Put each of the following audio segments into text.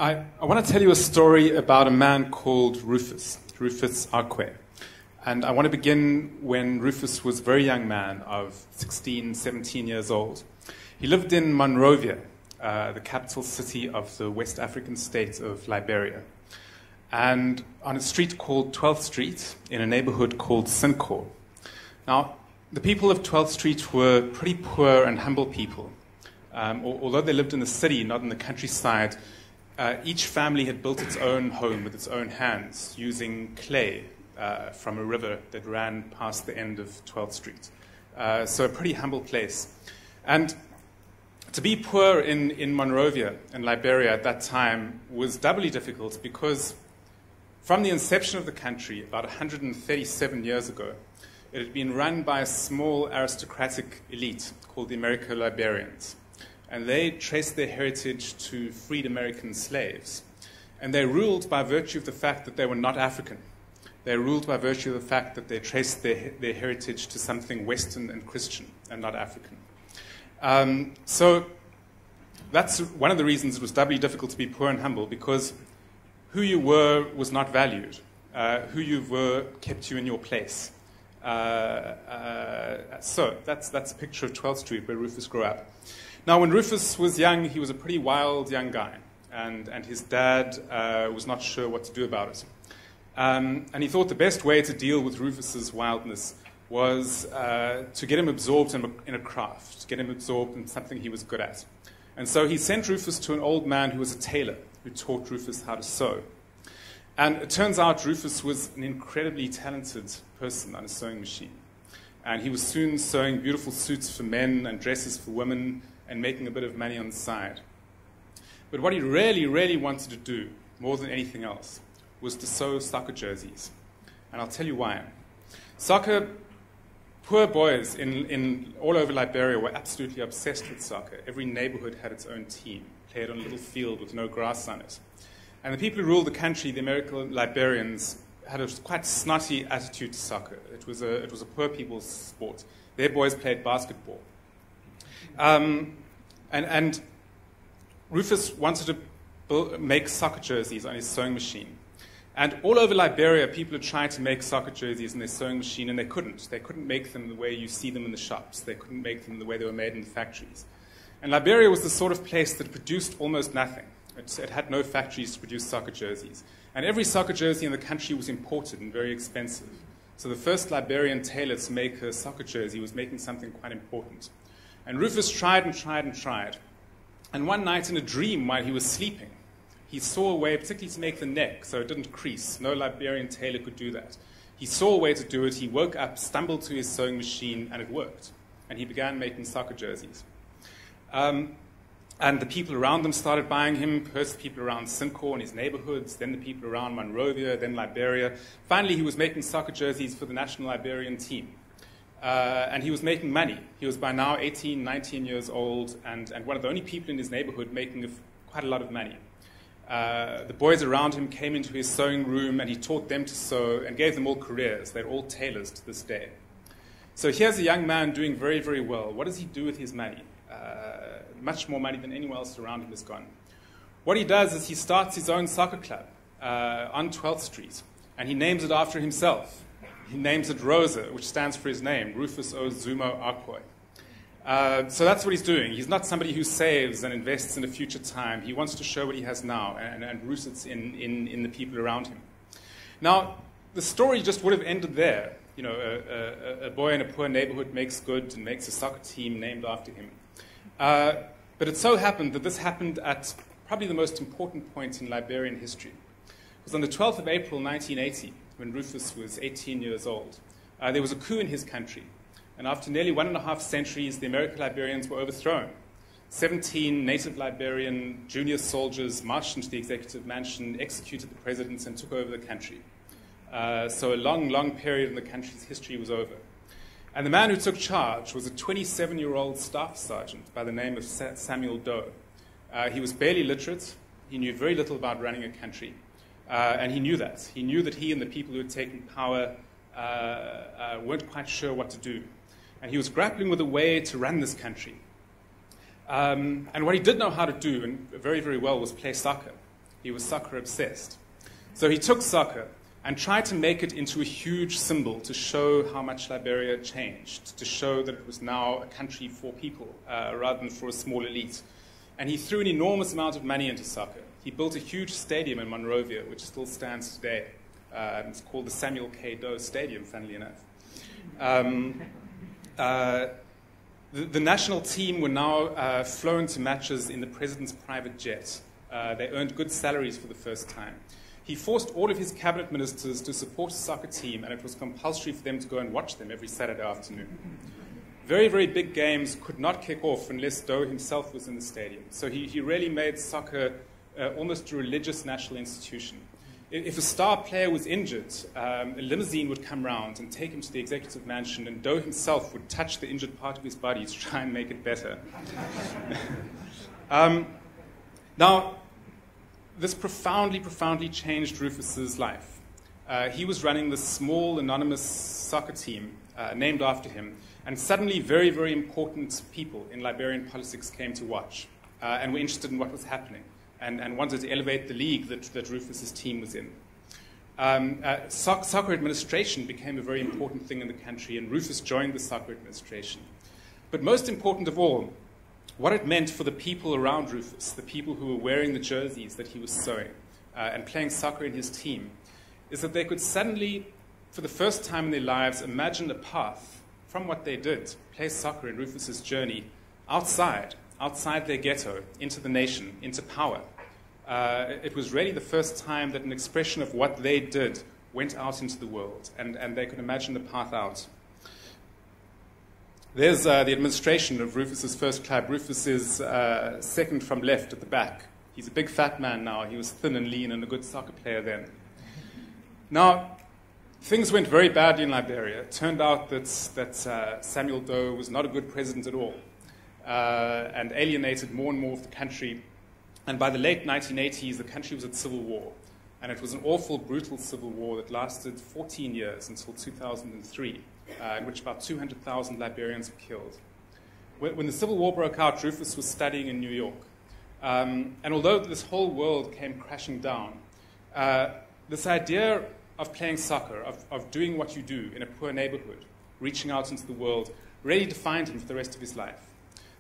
I want to tell you a story about a man called Rufus Arquet. And I want to begin when Rufus was a very young man of 16, 17 years old. He lived in Monrovia, the capital city of the West African state of Liberia, and on a street called 12th Street in a neighborhood called Sincor. Now, the people of 12th Street were pretty poor and humble people. Although they lived in the city, not in the countryside, each family had built its own home with its own hands using clay from a river that ran past the end of 12th Street. So a pretty humble place. And to be poor in Monrovia and Liberia at that time was doubly difficult because from the inception of the country, about 137 years ago, it had been run by a small aristocratic elite called the Americo-Liberians. And they traced their heritage to freed American slaves. And they ruled by virtue of the fact that they were not African. They ruled by virtue of the fact that they traced their heritage to something Western and Christian and not African. So that's one of the reasons it was doubly difficult to be poor and humble, because who you were was not valued. Who you were kept you in your place. So that's a picture of 12th Street where Rufus grew up. Now, when Rufus was young, he was a pretty wild young guy, and his dad was not sure what to do about it. And he thought the best way to deal with Rufus's wildness was to get him absorbed in a craft, to get him absorbed in something he was good at. And so he sent Rufus to an old man who was a tailor, who taught Rufus how to sew. And it turns out Rufus was an incredibly talented person on a sewing machine. And he was soon sewing beautiful suits for men and dresses for women and making a bit of money on the side. But what he really, really wanted to do, more than anything else, was to sew soccer jerseys. And I'll tell you why. Poor boys in all over Liberia were absolutely obsessed with soccer. Every neighborhood had its own team, played on a little field with no grass on it. And the people who ruled the country, the Americo-Liberians, had a quite snotty attitude to soccer. It was a poor people's sport. Their boys played basketball. And Rufus wanted to make soccer jerseys on his sewing machine. And all over Liberia, people had tried to make soccer jerseys in their sewing machine, and they couldn't. They couldn't make them the way you see them in the shops. They couldn't make them the way they were made in the factories. And Liberia was the sort of place that produced almost nothing. It had no factories to produce soccer jerseys. And every soccer jersey in the country was imported and very expensive. So the first Liberian tailor to make a soccer jersey was making something quite important. And Rufus tried and tried and tried. And one night in a dream while he was sleeping, he saw a way, particularly to make the neck so it didn't crease. No Liberian tailor could do that. He saw a way to do it. He woke up, stumbled to his sewing machine, and it worked. And he began making soccer jerseys. And the people around them started buying him, first the people around Sincor and his neighborhoods, then the people around Monrovia, then Liberia. Finally, he was making soccer jerseys for the national Liberian team. And he was making money. He was by now 18, 19 years old, and one of the only people in his neighborhood making quite a lot of money. The boys around him came into his sewing room, and he taught them to sew and gave them all careers. They're all tailors to this day. So here's a young man doing very, very well. What does he do with his money? Much more money than anyone else around him has gone. What he does is he starts his own soccer club on 12th Street, and he names it after himself. He names it Rosa, which stands for his name, Rufus Ozumo Arquet. So that's what he's doing. He's not somebody who saves and invests in a future time. He wants to show what he has now and roots it in the people around him. Now, the story just would have ended there. You know, a boy in a poor neighborhood makes good and makes a soccer team named after him. But it so happened that this happened at probably the most important point in Liberian history. It was on the 12th of April, 1980, when Rufus was 18 years old. There was a coup in his country. And after nearly 1.5 centuries, the Americo-Liberians were overthrown. 17 native Liberian junior soldiers marched into the executive mansion, executed the presidents, and took over the country. So a long, long period in the country's history was over. And the man who took charge was a 27-year-old staff sergeant by the name of Samuel Doe. He was barely literate. He knew very little about running a country. And he knew that. He knew that he and the people who had taken power weren't quite sure what to do. And he was grappling with a way to run this country. And what he did know how to do, and very, very well, was play soccer. He was soccer obsessed. So he took soccer and tried to make it into a huge symbol to show how much Liberia had changed, to show that it was now a country for people rather than for a small elite. And he threw an enormous amount of money into soccer. He built a huge stadium in Monrovia, which still stands today. It's called the Samuel K. Doe Stadium, funnily enough. The national team were now flown to matches in the president's private jet. They earned good salaries for the first time. He forced all of his cabinet ministers to support a soccer team, and it was compulsory for them to go and watch them every Saturday afternoon. Very, very big games could not kick off unless Doe himself was in the stadium. So he really made soccer almost a religious national institution. If a star player was injured, a limousine would come round and take him to the executive mansion, and Doe himself would touch the injured part of his body to try and make it better. Now, this profoundly, profoundly changed Rufus's life. He was running this small, anonymous soccer team named after him, and suddenly very, very important people in Liberian politics came to watch and were interested in what was happening and wanted to elevate the league that Rufus's team was in. Soccer administration became a very important thing in the country, and Rufus joined the soccer administration. But most important of all, what it meant for the people around Rufus, the people who were wearing the jerseys that he was sewing and playing soccer in his team, is that they could suddenly, for the first time in their lives, imagine a path from what they did, play soccer in Rufus's journey, outside their ghetto, into the nation, into power. It was really the first time that an expression of what they did went out into the world, and they could imagine the path out. There's the administration of Rufus's first club. Rufus is second from left at the back. He's a big fat man now. He was thin and lean and a good soccer player then. Now, things went very badly in Liberia. It turned out that Samuel Doe was not a good president at all and alienated more and more of the country. And by the late 1980s, the country was at civil war. And it was an awful, brutal civil war that lasted 14 years until 2003. In which about 200,000 Liberians were killed. When the Civil War broke out, Rufus was studying in New York. And although this whole world came crashing down, this idea of playing soccer, of doing what you do in a poor neighborhood, reaching out into the world, really defined him for the rest of his life.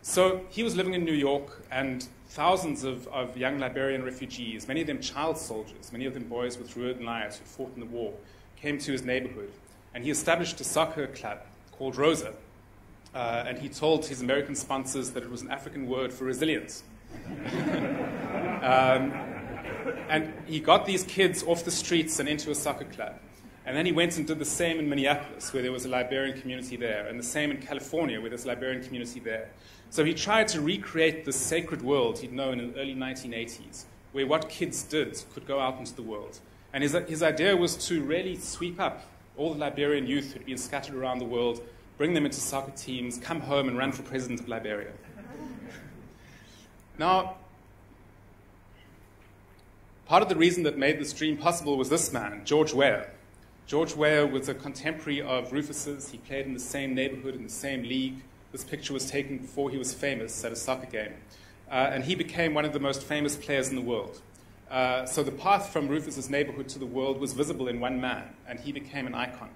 So he was living in New York, and thousands of young Liberian refugees, many of them child soldiers, many of them boys with ruined lives who fought in the war, came to his neighborhood. And he established a soccer club called Rosa. And he told his American sponsors that it was an African word for resilience. And he got these kids off the streets and into a soccer club. And then he went and did the same in Minneapolis, where there was a Liberian community there, and the same in California, where there's a Liberian community there. So he tried to recreate this sacred world he'd known in the early 1980s, where what kids did could go out into the world. And his idea was to really sweep up all the Liberian youth who'd been scattered around the world, bring them into soccer teams, come home and run for president of Liberia. Now, part of the reason that made this dream possible was this man, George Weah. George Weah was a contemporary of Rufus's. He played in the same neighborhood, in the same league. This picture was taken before he was famous at a soccer game. And he became one of the most famous players in the world. So the path from Rufus's neighborhood to the world was visible in one man, and he became an icon,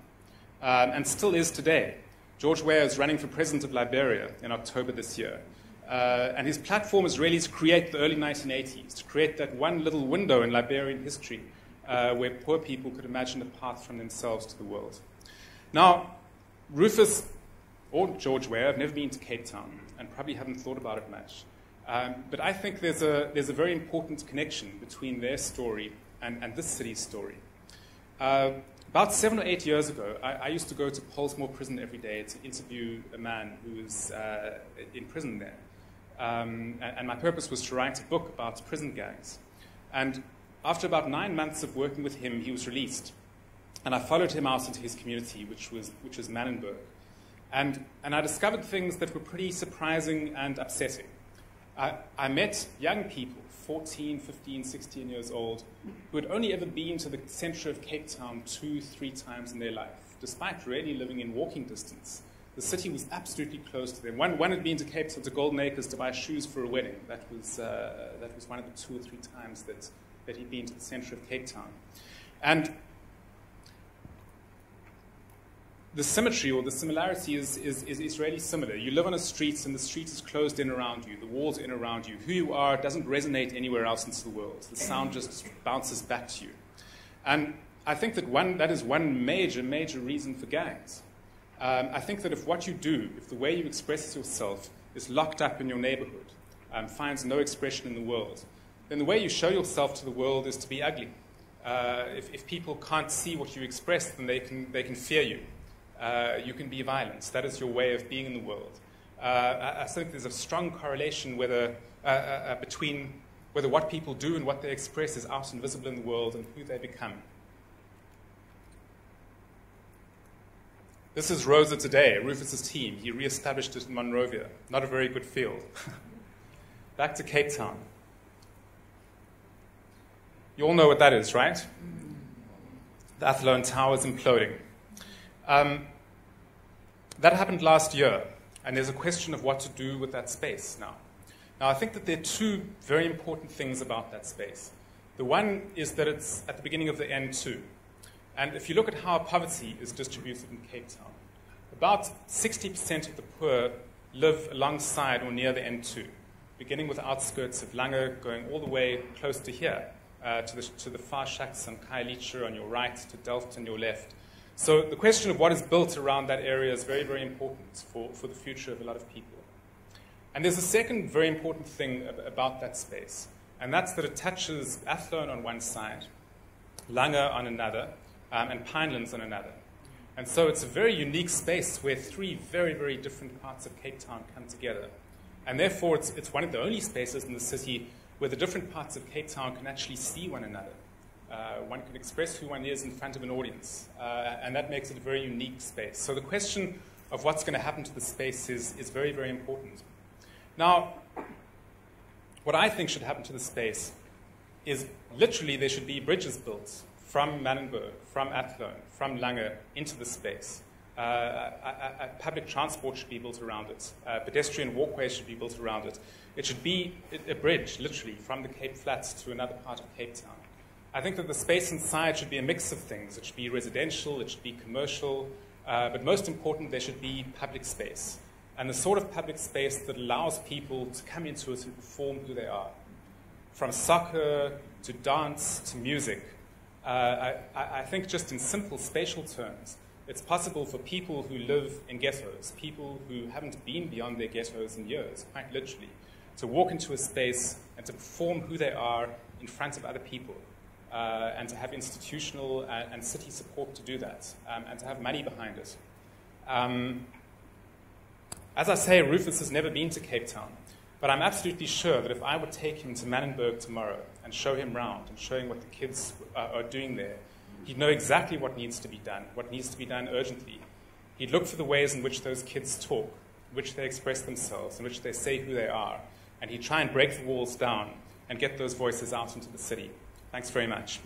and still is today. George Weah is running for president of Liberia in October this year, and his platform is really to create the early 1980s, to create that one little window in Liberian history where poor people could imagine a path from themselves to the world. Now, Rufus or George Weah have never been to Cape Town and probably haven't thought about it much. But I think there's a very important connection between their story and this city's story. About 7 or 8 years ago, I used to go to Polesmore prison every day to interview a man who was in prison there. And my purpose was to write a book about prison gangs. And after about 9 months of working with him, he was released. And I followed him out into his community, which was Manenberg. And I discovered things that were pretty surprising and upsetting. I met young people, 14, 15, 16 years old, who had only ever been to the center of Cape Town 2-3 times in their life, despite really living in walking distance. The city was absolutely close to them. One had been to Cape Town, to Golden Acres, to buy shoes for a wedding. That was one of the 2 or 3 times that that he'd been to the center of Cape Town. And the symmetry or the similarity is really similar. You live on a street and the street is closed in around you. The walls are in around you. Who you are doesn't resonate anywhere else into the world. The sound just bounces back to you. And I think that is one major reason for gangs. I think that if what you do, if the way you express yourself is locked up in your neighborhood, finds no expression in the world, then the way you show yourself to the world is to be ugly. If people can't see what you express, then they can fear you. You can be violent. That is your way of being in the world. I think there's a strong correlation between whether what people do and what they express is out and visible in the world and who they become. This is Rosa today, Rufus's team. He re-established it in Monrovia. Not a very good field. Back to Cape Town. You all know what that is, right? The Athlone Tower is imploding. That happened last year, and there's a question of what to do with that space now. Now, I think that there are two very important things about that space. The one is that it's at the beginning of the N2. And if you look at how poverty is distributed in Cape Town, about 60% of the poor live alongside or near the N2, beginning with the outskirts of Lange, going all the way close to here, to the far shacks on Khayelitsha on your right, to Delft on your left. So the question of what is built around that area is very, very important for the future of a lot of people. And there's a second very important thing about that space, and that's that it touches Athlone on one side, Lange on another, and Pinelands on another. And so it's a very unique space where three very, very different parts of Cape Town come together. And therefore, it's one of the only spaces in the city where the different parts of Cape Town can actually see one another. One can express who one is in front of an audience, and that makes it a very unique space. So the question of what's going to happen to the space is very, very important. Now, what I think should happen to the space is literally there should be bridges built from Manenberg, from Athlone, from Lange into the space. Public transport should be built around it. Pedestrian walkways should be built around it. It should be a bridge, literally, from the Cape Flats to another part of Cape Town. I think that the space inside should be a mix of things. It should be residential, it should be commercial, but most important, there should be public space. And the sort of public space that allows people to come into it and perform who they are. From soccer, to dance, to music. I think just in simple spatial terms, it's possible for people who live in ghettos, people who haven't been beyond their ghettos in years, quite literally, to walk into a space and to perform who they are in front of other people, and to have institutional and city support to do that, and to have money behind it. As I say, Rufus has never been to Cape Town, but I'm absolutely sure that if I would take him to Manenberg tomorrow and show him round and show him what the kids are doing there, he'd know exactly what needs to be done urgently. He'd look for the ways in which those kids talk, in which they express themselves, in which they say who they are, and he'd try and break the walls down and get those voices out into the city. Thanks very much.